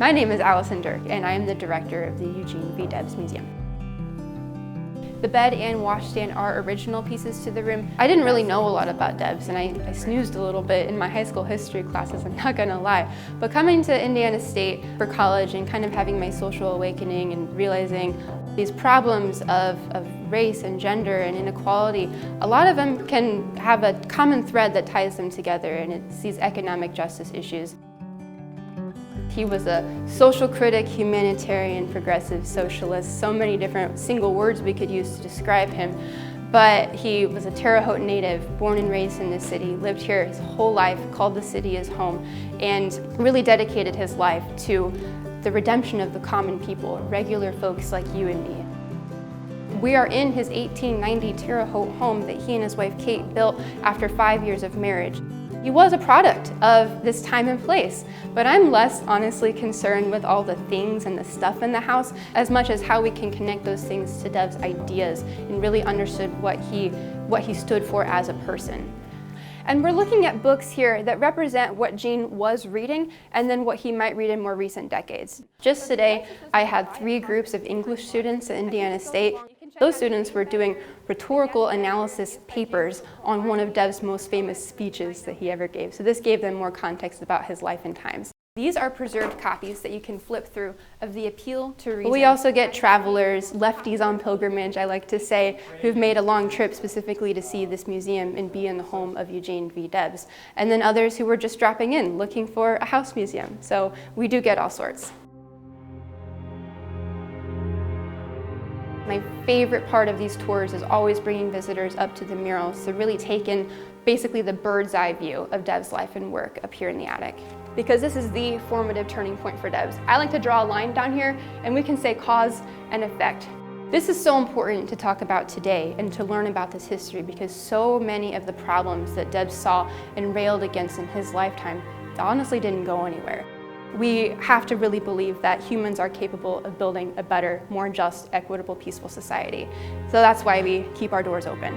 My name is Alison Dirk, and I am the director of the Eugene V. Debs Museum. The bed and washstand are original pieces to the room. I didn't really know a lot about Debs, and I snoozed a little bit in my high school history classes, I'm not gonna lie. But coming to Indiana State for college and kind of having my social awakening and realizing these problems of race and gender and inequality, a lot of them can have a common thread that ties them together, and it's these economic justice issues. He was a social critic, humanitarian, progressive, socialist, so many different single words we could use to describe him. But he was a Terre Haute native, born and raised in this city, lived here his whole life, called the city his home, and really dedicated his life to the redemption of the common people, regular folks like you and me. We are in his 1890 Terre Haute home that he and his wife Kate built after 5 years of marriage. He was a product of this time and place, but I'm less honestly concerned with all the things and the stuff in the house as much as how we can connect those things to Debs' ideas and really understood what he stood for as a person. And we're looking at books here that represent what Gene was reading and then what he might read in more recent decades. Just today, I had 3 groups of English students at Indiana State. Those students were doing rhetorical analysis papers on one of Debs' most famous speeches that he ever gave. So this gave them more context about his life and times. These are preserved copies that you can flip through of the Appeal to Reason. We also get travelers, lefties on pilgrimage, I like to say, who've made a long trip specifically to see this museum and be in the home of Eugene V. Debs. And then others who were just dropping in, looking for a house museum. So we do get all sorts. My favorite part of these tours is always bringing visitors up to the murals to really take in basically the bird's eye view of Debs' life and work up here in the attic. Because this is the formative turning point for Debs. I like to draw a line down here and we can say cause and effect. This is so important to talk about today and to learn about this history because so many of the problems that Debs saw and railed against in his lifetime honestly didn't go anywhere. We have to really believe that humans are capable of building a better, more just, equitable, peaceful society. So that's why we keep our doors open.